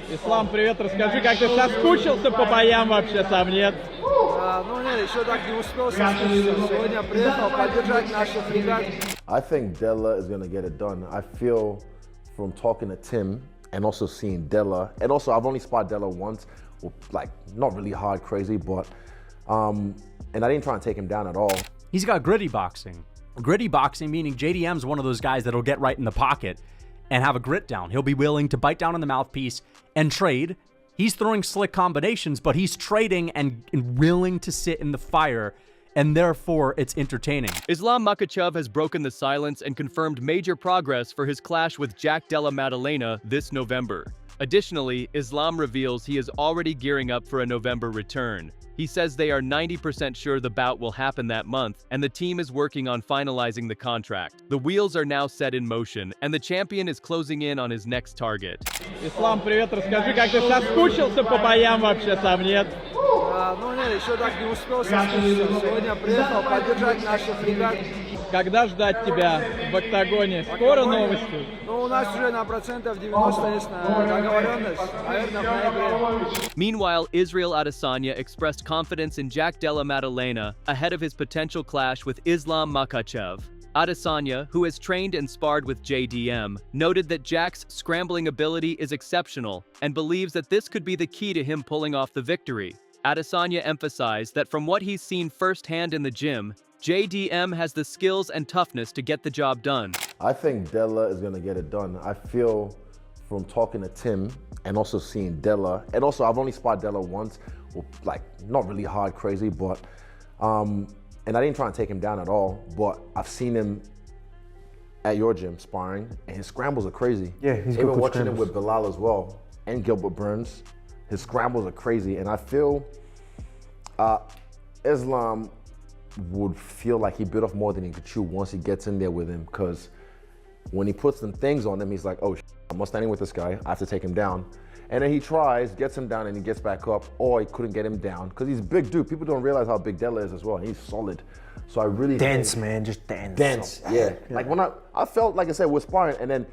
Ислам, привет, расскажи, как ты соскучился по боям вообще, сам нет? Ну нет, еще так не успел соскучиться. Сегодня приехал поддержать наших ребят. I think Della is going to get it done. I feel from talking to Tim and also seeing Della, and also I've only sparred Della once, like not really hard crazy, but and I didn't try and take him down at all. He's got gritty boxing. Gritty boxing meaning JDM's one of those guys that'll get right in the pocket and have a grit down. He'll be willing to bite down on the mouthpiece and trade. He's throwing slick combinations, but he's trading and willing to sit in the fire, and therefore it's entertaining. Islam Makhachev has broken the silence and confirmed major progress for his clash with Jack Della Maddalena this November. Additionally, Islam reveals he is already gearing up for a November return. He says they are 90% sure the bout will happen that month, and the team is working on finalizing the contract. The wheels are now set in motion, and the champion is closing in on his next target. Ислам, привет, расскажи, как ты соскучился по боям вообще, сам нет? Ну нет, еще так не успел соскучиться. Сегодня приехал поддержать наших ребят. Когда ждать тебя в октагоне? Скоро новости? Ну у нас уже на процентов 90 есть договоренность. Наверное, в ноябре. Meanwhile, Israel Adesanya expressed confidence in Jack Della Maddalena ahead of his potential clash with Islam Makhachev. Adesanya, who has trained and sparred with JDM, noted that Jack's scrambling ability is exceptional and believes that this could be the key to him pulling off the victory. Adesanya emphasized that from what he's seen firsthand in the gym, JDM has the skills and toughness to get the job done. I think Della is going to get it done. I feel from talking to Tim and also seeing Della, and also I've only sparred Della once, like not really hard crazy, but and I didn't try and take him down at all, but I've seen him at your gym sparring, and his scrambles are crazy. Yeah, he's even good watching scrambles. him with Bilal as well, and Gilbert Burns. His scrambles are crazy, and I feel Islam would feel like he bit off more than he could chew once he gets in there with him, because when he puts some things on him, he's like, oh, I'm not standing with this guy, I have to take him down. And then he tries, gets him down, and he gets back up, or he couldn't get him down, because he's a big dude. People don't realize how big Della is as well. He's solid. So I really Dense, think, man, just dense. dense, yeah. Like when I felt, like I said, we're sparring, and then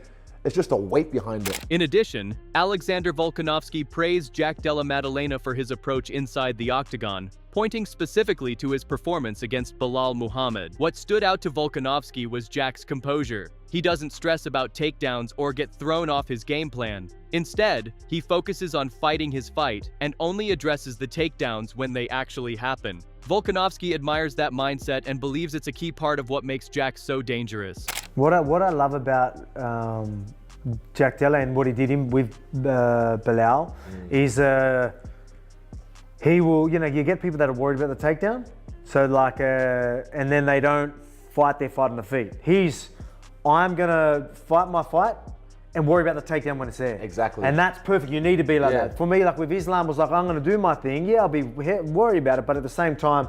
it's just a weight behind it. In addition, Alexander Volkanovski praised Jack Della Maddalena for his approach inside the octagon, pointing specifically to his performance against Bilal Muhammad. What stood out to Volkanovski was Jack's composure. He doesn't stress about takedowns or get thrown off his game plan. Instead, he focuses on fighting his fight and only addresses the takedowns when they actually happen. Volkanovski admires that mindset and believes it's a key part of what makes Jack so dangerous. What I love about Jack Della and what he did with Bilal is he will, you get people that are worried about the takedown, so like, and then they don't fight their fight on the feet. I'm gonna fight my fight and worry about the takedown when it's there. Exactly. And that's perfect. You need to be like that. For me, like with Islam, was like, I'm gonna do my thing. Yeah, I'll be worried about it, but at the same time,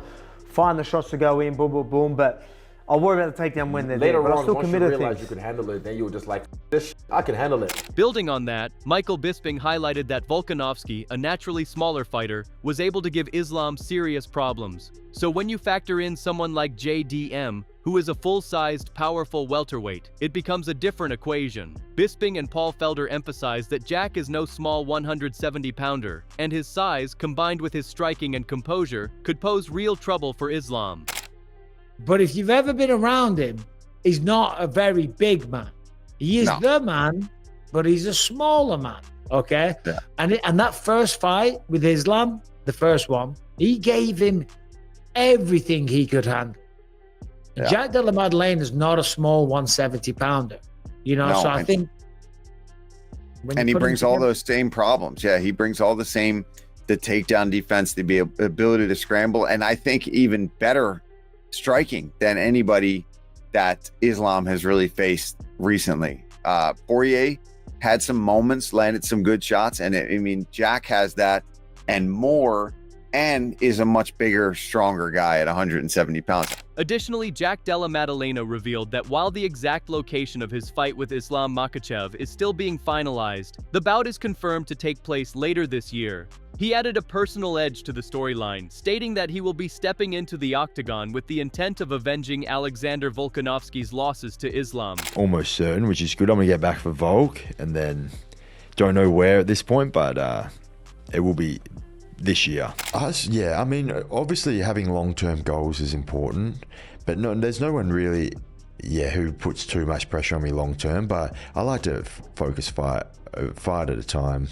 find the shots to go in, boom, boom, boom. But I'll worry about the takedown when they're Later there. But on, I'll still once you commit to realize things. you can handle it, then you were just like, this I can handle it. Building on that, Michael Bisping highlighted that Volkanovski, a naturally smaller fighter, was able to give Islam serious problems. So when you factor in someone like JDM, who is a full-sized, powerful welterweight, it becomes a different equation. Bisping and Paul Felder emphasized that Jack is no small 170-pounder, and his size, combined with his striking and composure, could pose real trouble for Islam. But if you've ever been around him, he's not a very big man. He is the man, but he's a smaller man, okay? Yeah. And that first fight with Islam, the first one, he gave him everything he could handle. Yeah. Jack Della Maddalena is not a small 170-pounder, so I think... And he brings all those same problems. Yeah, he brings all the same, the takedown defense, the ability to scramble, and I think even better striking than anybody that Islam has really faced recently. Poirier had some moments, landed some good shots, and Jack has that and more, and is a much bigger, stronger guy at 170 pounds. Additionally, Jack Della Maddalena revealed that while the exact location of his fight with Islam Makhachev is still being finalized, the bout is confirmed to take place later this year. He added a personal edge to the storyline, stating that he will be stepping into the octagon with the intent of avenging Alexander Volkanovski's losses to Islam. Almost certain, which is good. I'm going to get back for Volk and then Don't know where at this point, but it will be this year. Yeah, I mean, obviously having long-term goals is important, but there's no one really, who puts too much pressure on me long-term, but I like to focus fight at a time.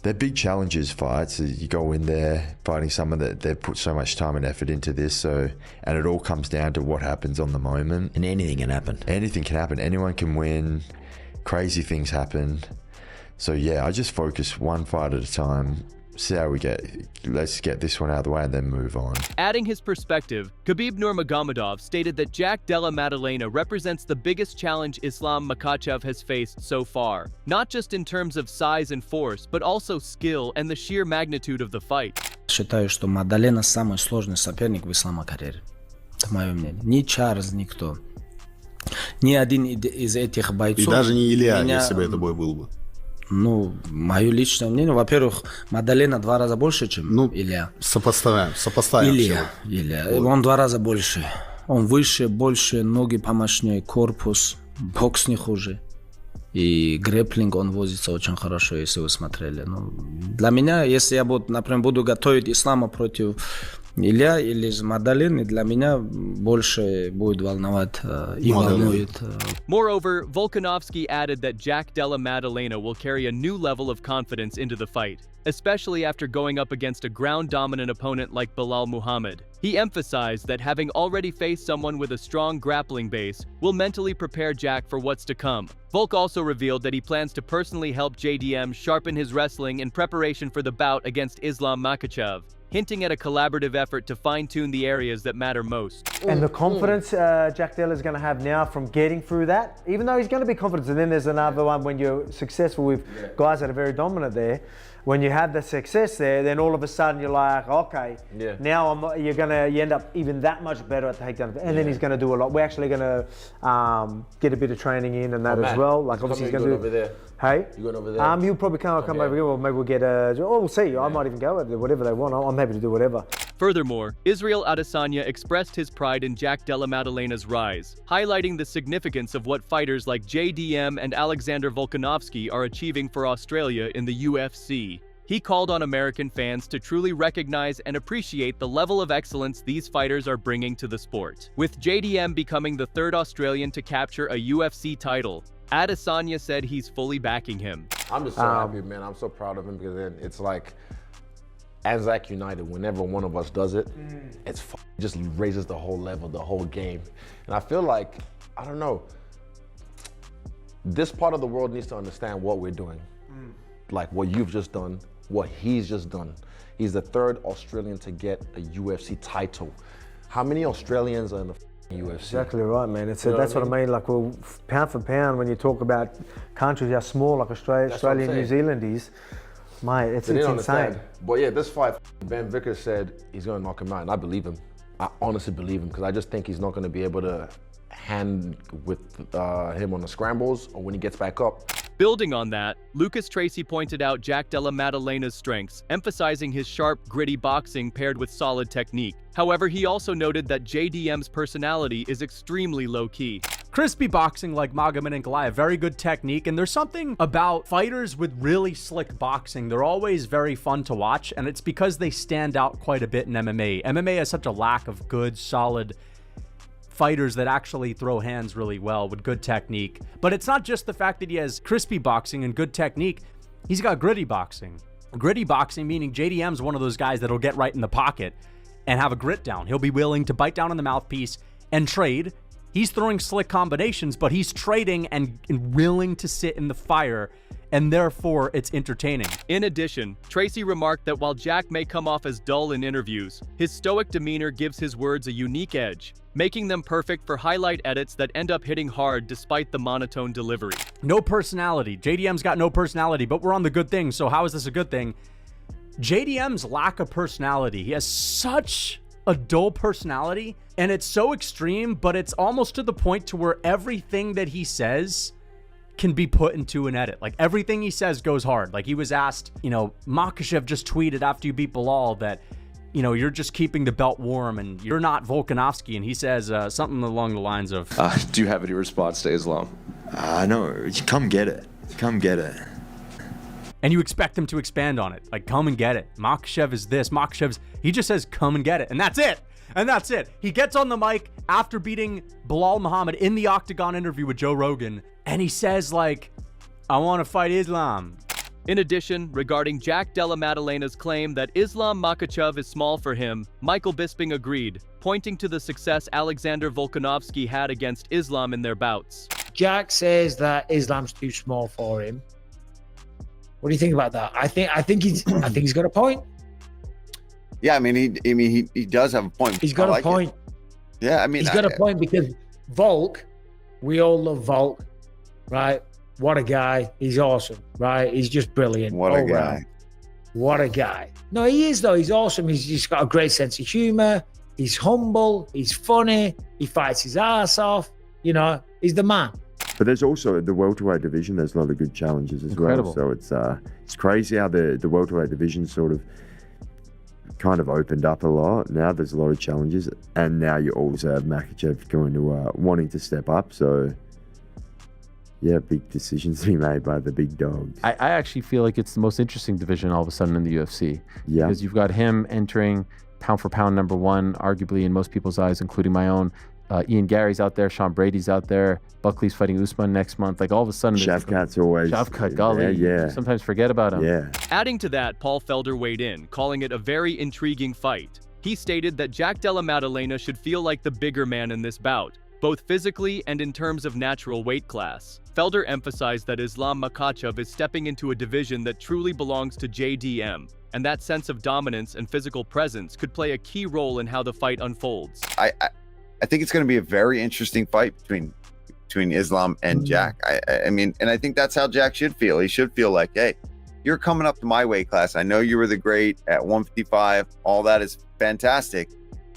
They're big challenges fights. You go in there fighting someone that they've put so much time and effort into this, and it all comes down to what happens on the moment. And anything can happen. Anything can happen. Anyone can win. Crazy things happen. So yeah, I just focus one fight at a time. See how we get. Let's get this one out of the way and then move on. Adding his perspective, Khabib Nurmagomedov stated that Jack Della Maddalena represents the biggest challenge Islam Makhachev has faced so far, not just in terms of size and force, but also skill and the sheer magnitude of the fight. Считаю, что Мадалена самый сложный соперник в ислама карьере. Это мое мнение. Ни Чарльз, никто. Ни один из этих бойцов. И даже не Илья, если бы это бой был бы. Ну, мое личное мнение, во-первых, Мадалена 2 раза больше, чем Илья. Сопоставим. Илья. Он 2 раза больше. Он выше, больше, ноги помощнее, корпус, бокс не хуже. И грэпплинг он возится очень хорошо, если вы смотрели. Ну, для меня, если я, например, буду готовить Ислама против Илья или Мадалены, для меня больше будет волновать и волнует. Moreover, Volkanovski added that Jack Della Maddalena will carry a new level of confidence into the fight, especially after going up against a ground-dominant opponent like Belal Muhammad. He emphasized that having already faced someone with a strong grappling base will mentally prepare Jack for what's to come. Volk also revealed that he plans to personally help JDM sharpen his wrestling in preparation for the bout against Islam Makhachev, hinting at a collaborative effort to fine-tune the areas that matter most. And the confidence Jack Della is going to have now from getting through that, even though he's going to be confident. And then there's another one when you're successful with guys that are very dominant there. When you have the success there, then all of a sudden you're like, okay, now you end up even that much better at the takedown. And then he's going to do a lot. We're actually going to get a bit of training in and that as well. Like obviously he's going to do. Over there. Hey? You going over there? He'll probably come over here, or maybe we'll get we'll see. I might even go with whatever they want. I'm happy to do whatever. Furthermore, Israel Adesanya expressed his pride in Jack Della Madalena's rise, highlighting the significance of what fighters like JDM and Alexander Volkanovski are achieving for Australia in the UFC. He called on American fans to truly recognize and appreciate the level of excellence these fighters are bringing to the sport. With JDM becoming the 3rd Australian to capture a UFC title, Adesanya said he's fully backing him. I'm just so happy, man. I'm so proud of him because then it's like Anzac United, whenever one of us does it, it just raises the whole level, the whole game. And I feel like, I don't know, this part of the world needs to understand what we're doing. Like what you've just done, what he's just done. He's the 3rd Australian to get a UFC title. How many Australians are in the UFC? Exactly right, man. That's what I mean. Like, well, pound for pound, when you talk about countries how small like Australia and New Zealand is, mate, it's insane. But yeah, this fight, Ben Vickers said he's going to knock him out, and I believe him. I honestly believe him because I just think he's not going to be able to hand with him on the scrambles or when he gets back up. Building on that, Lucas Tracy pointed out Jack Della Maddalena's strengths, emphasizing his sharp, gritty boxing paired with solid technique. However, he also noted that JDM's personality is extremely low-key. Crispy boxing like Magomed and Goliath, very good technique, and there's something about fighters with really slick boxing. They're always very fun to watch, and it's because they stand out quite a bit in MMA. MMA has such a lack of good, solid fighters that actually throw hands really well with good technique. But it's not just the fact that he has crispy boxing and good technique. He's got gritty boxing. Gritty boxing meaning JDM's one of those guys that'll get right in the pocket and have a grit down. He'll be willing to bite down on the mouthpiece and trade. He's throwing slick combinations, but he's trading and willing to sit in the fire, and therefore it's entertaining. In addition, Tracy remarked that while Jack may come off as dull in interviews, his stoic demeanor gives his words a unique edge, making them perfect for highlight edits that end up hitting hard despite the monotone delivery. No personality. JDM's got no personality, but we're on the good thing, so how is this a good thing? JDM's lack of personality. He has such a dull personality, and it's so extreme, but it's almost to the point to where everything that he says can be put into an edit. Like everything he says goes hard. Like he was asked, Makhachev just tweeted after you beat Belal that, you're just keeping the belt warm and you're not Volkanovski. And he says something along the lines of, do you have any response to Islam? No, come get it. Come get it. and you expect him to expand on it. Like, come and get it. Makhachev is this. He just says, come and get it. And that's it. And that's it. He gets on the mic after beating Belal Muhammad in the Octagon interview with Joe Rogan, and he says, like, I want to fight Islam. In addition, regarding Jack Della Madalena's claim that Islam Makhachev is small for him, Michael Bisping agreed, pointing to the success Alexander Volkanovski had against Islam in their bouts. Jack says that Islam's too small for him. What do you think about that? I think he's got a point. Yeah, I mean, he does have a point. He's got a point. Yeah, I mean, he's got a point because Volk, we all love Volk, right? What a guy. He's awesome, right? He's just brilliant. What a guy. What a guy. No, he is, though. He's awesome. He's just got a great sense of humor. He's humble. He's funny. He fights his ass off. You know, he's the man. But there's also the welterweight division. There's a lot of good challenges as well. So it's crazy how the welterweight division sort of kind of opened up a lot. Now there's a lot of challenges, and now you also have Makhachev going to wanting to step up. So yeah, big decisions to be made by the big dogs. I actually feel like it's the most interesting division all of a sudden in the UFC. Yeah. Because you've got him entering pound for pound #1, arguably in most people's eyes, including my own. Ian Gary's out there, Sean Brady's out there, Buckley's fighting Usman next month. Like all of a sudden, Shavkat's always Shavkat, golly, yeah. Sometimes forget about him. Yeah. Adding to that, Paul Felder weighed in, calling it a very intriguing fight. He stated that Jack Della Maddalena should feel like the bigger man in this bout, both physically and in terms of natural weight class. Felder emphasized that Islam Makhachev is stepping into a division that truly belongs to JDM, and that sense of dominance and physical presence could play a key role in how the fight unfolds. I think it's going to be a very interesting fight between Islam and Jack. I mean, and I think that's how Jack should feel. He should feel like, hey, you're coming up to my weight class. I know you were the great at 155. All that is fantastic.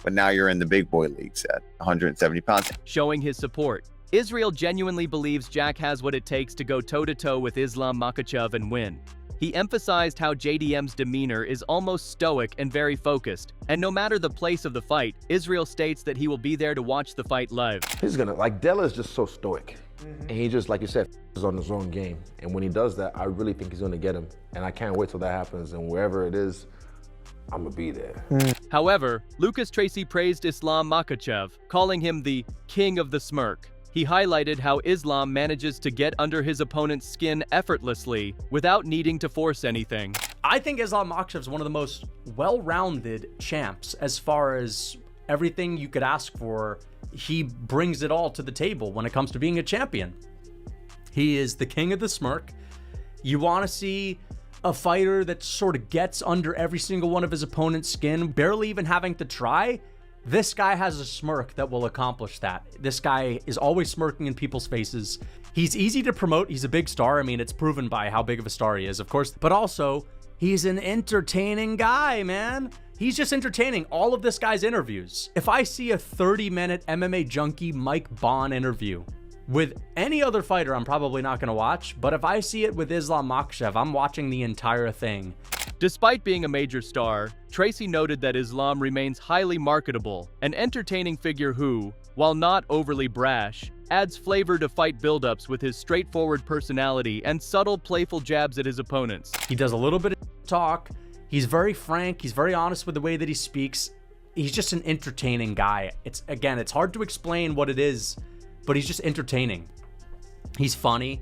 But now you're in the big boy leagues at 170 pounds. Showing his support, Israel genuinely believes Jack has what it takes to go toe-to-toe with Islam Makhachev and win. He emphasized how JDM's demeanor is almost stoic and very focused, and no matter the place of the fight, Israel states that he will be there to watch the fight live. He's gonna, like, Della is just so stoic. And he just, like you said, is on his own game. And when he does that, I really think he's gonna get him. And I can't wait till that happens. And wherever it is, I'm gonna be there. However, Lucas Tracy praised Islam Makhachev, calling him the king of the smirk. He highlighted how Islam manages to get under his opponent's skin effortlessly without needing to force anything. I think Islam Makhachev is one of the most well-rounded champs as far as everything you could ask for. He brings it all to the table when it comes to being a champion. He is the king of the smirk. You want to see a fighter that sort of gets under every single one of his opponent's skin, barely even having to try. This guy has a smirk that will accomplish that. This guy is always smirking in people's faces. He's easy to promote. He's a big star. I mean, it's proven by how big of a star he is, of course. But also, he's an entertaining guy, man. He's just entertaining. All of this guy's interviews. If I see a 30-minute MMA junkie Mike Bond interview with any other fighter, I'm probably not going to watch. But if I see it with Islam Makhachev, I'm watching the entire thing. Despite being a major star, Tracy noted that Islam remains highly marketable, an entertaining figure who, while not overly brash, adds flavor to fight buildups with his straightforward personality and subtle, playful jabs at his opponents. He does a little bit of talk. He's very frank. He's very honest with the way that he speaks. He's just an entertaining guy. It's hard to explain what it is, but he's just entertaining. He's funny.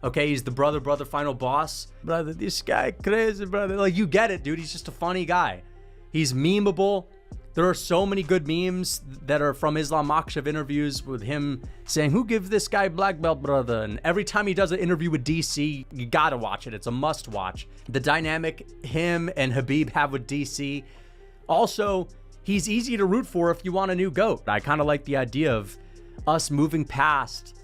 Okay, he's the brother final boss. Brother, this guy crazy, brother. Like, you get it, dude. He's just a funny guy. He's memeable. There are so many good memes that are from Islam Makhachev interviews with him saying, who gives this guy black belt, brother? And every time he does an interview with DC, you gotta watch it. It's a must watch. The dynamic him and Habib have with DC. Also, he's easy to root for if you want a new GOAT. I kind of like the idea of us moving past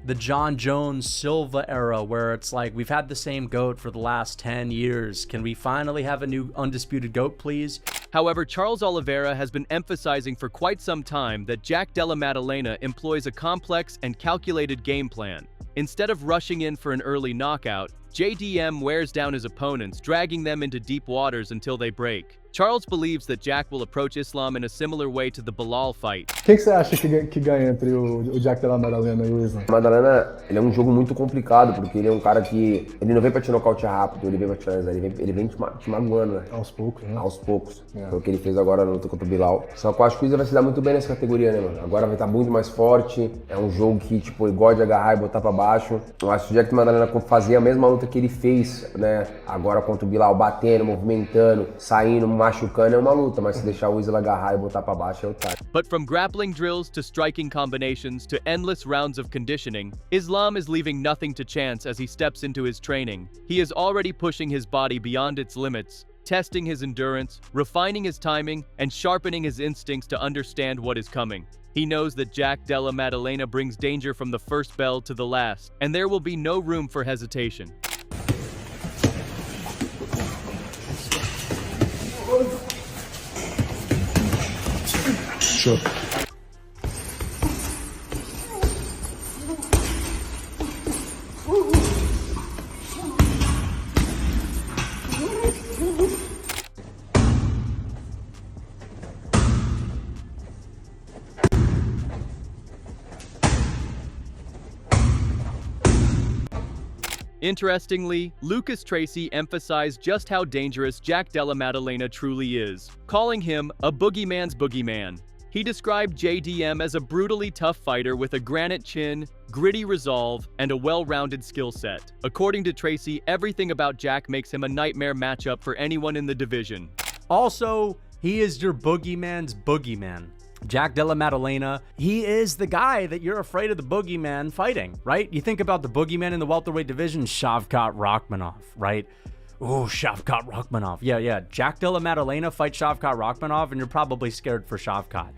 the John Jones Silva era, where it's like, we've had the same GOAT for the last 10 years. Can we finally have a new undisputed GOAT, please? However, Charles Oliveira has been emphasizing for quite some time that Jack Della Maddalena employs a complex and calculated game plan. Instead of rushing in for an early knockout, JDM wears down his opponents, dragging them into deep waters until they break. Charles believes that Jack will approach Islam in a similar way to the Belal fight. O que você acha que ganha entre o Jack Della Maddalena e o Islam? Maddalena, ele é um jogo muito complicado, porque ele é um cara que... Ele não vem pra te nocautear rápido, ele vem pra te finalizar, ele vem te magoando, né? Aos poucos, né? Aos poucos. Foi o que ele fez agora na luta contra o Bilal. Só que eu acho que o Islam vai se dar muito bem nessa categoria, né, mano? Agora vai estar muito mais forte, é um jogo que, tipo, ele gosta de agarrar e botar pra baixo. Eu acho que o Jack Maddalena fazia a mesma luta que ele fez, né? Agora contra o Bilal, batendo, movimentando, saindo, machucando, é uma luta, mas se deixar o Isla agarrar e botar pra baixo é o time. But from grappling drills to striking combinations to endless rounds of conditioning, Islam is leaving nothing to chance as he steps into his training. He is already pushing his body beyond its limits, testing his endurance, refining his timing, and sharpening his instincts to understand what is coming. He knows that Jack Della Maddalena brings danger from the first bell to the last, and there will be no room for hesitation. Sure. Interestingly, Lucas Tracy emphasized just how dangerous Jack Della Maddalena truly is, calling him a boogeyman's boogeyman. He described JDM as a brutally tough fighter with a granite chin, gritty resolve, and a well-rounded skill set. According to Tracy, everything about Jack makes him a nightmare matchup for anyone in the division. Also, he is your boogeyman's boogeyman. Jack Della Maddalena, he is the guy that you're afraid of the boogeyman fighting, right? You think about the boogeyman in the welterweight division, Shavkat Rakhmonov, right? Oh, Shavkat Rakhmonov. Yeah. Jack Della Maddalena fights Shavkat Rakhmonov, and you're probably scared for Shavkat.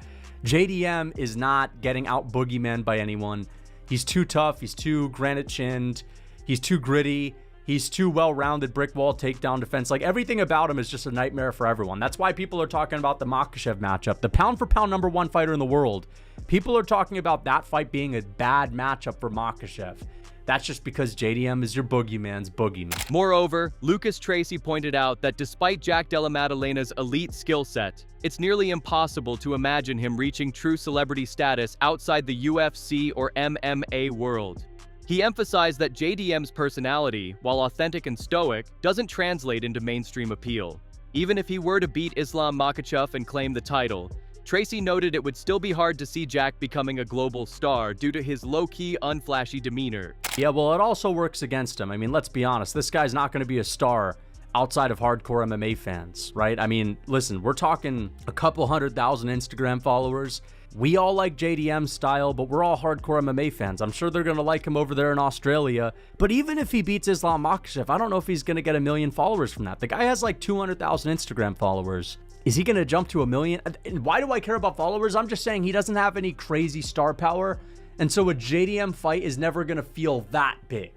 JDM is not getting out boogeyman by anyone. He's too tough. He's too granite-chinned. He's too gritty. He's too well-rounded brick wall takedown defense. Like, everything about him is just a nightmare for everyone. That's why people are talking about the Makhachev matchup, the pound-for-pound #1 fighter in the world. People are talking about that fight being a bad matchup for Makhachev. That's just because JDM is your boogeyman's boogeyman. Moreover, Lucas Tracy pointed out that despite Jack Della Maddalena's elite skill set, it's nearly impossible to imagine him reaching true celebrity status outside the UFC or MMA world. He emphasized that JDM's personality, while authentic and stoic, doesn't translate into mainstream appeal. Even if he were to beat Islam Makhachev and claim the title, Tracy noted it would still be hard to see Jack becoming a global star due to his low-key, unflashy demeanor. Yeah, well, it also works against him. I mean, let's be honest, this guy's not going to be a star outside of hardcore MMA fans, right? I mean, listen, we're talking a couple 100,000 Instagram followers. We all like JDM's style, but we're all hardcore MMA fans. I'm sure they're going to like him over there in Australia. But even if he beats Islam Makhachev, I don't know if he's going to get 1 million followers from that. The guy has like 200,000 Instagram followers. Is he going to jump to 1 million? And why do I care about followers? I'm just saying he doesn't have any crazy star power. And so a JDM fight is never going to feel that big.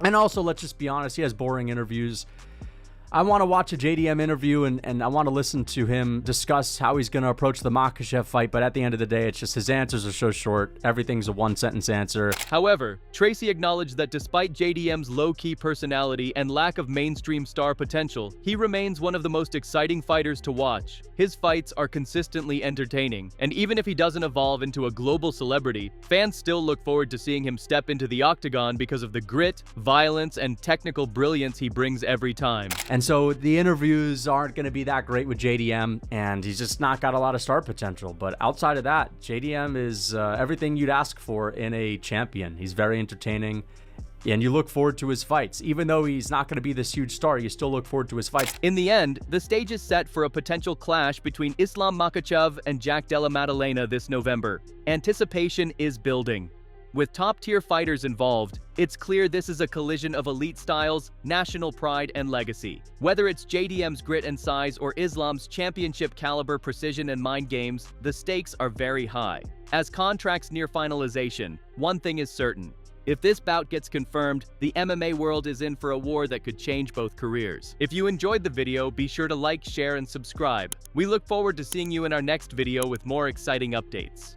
And also, let's just be honest, he has boring interviews. I want to watch a JDM interview and I want to listen to him discuss how he's going to approach the Makhachev fight, but at the end of the day, it's just his answers are so short. Everything's a one-sentence answer. However, Tracy acknowledged that despite JDM's low-key personality and lack of mainstream star potential, he remains one of the most exciting fighters to watch. His fights are consistently entertaining, and even if he doesn't evolve into a global celebrity, fans still look forward to seeing him step into the octagon because of the grit, violence, and technical brilliance he brings every time. And so the interviews aren't going to be that great with JDM, and he's just not got a lot of star potential. But outside of that, JDM is everything you'd ask for in a champion. He's very entertaining, and you look forward to his fights. Even though he's not going to be this huge star, you still look forward to his fights. In the end, the stage is set for a potential clash between Islam Makhachev and Jack Della Maddalena this November. Anticipation is building. With top-tier fighters involved, it's clear this is a collision of elite styles, national pride, and legacy. Whether it's JDM's grit and size or Islam's championship caliber precision and mind games, the stakes are very high. As contracts near finalization, one thing is certain. If this bout gets confirmed, the MMA world is in for a war that could change both careers. If you enjoyed the video, be sure to like, share, and subscribe. We look forward to seeing you in our next video with more exciting updates.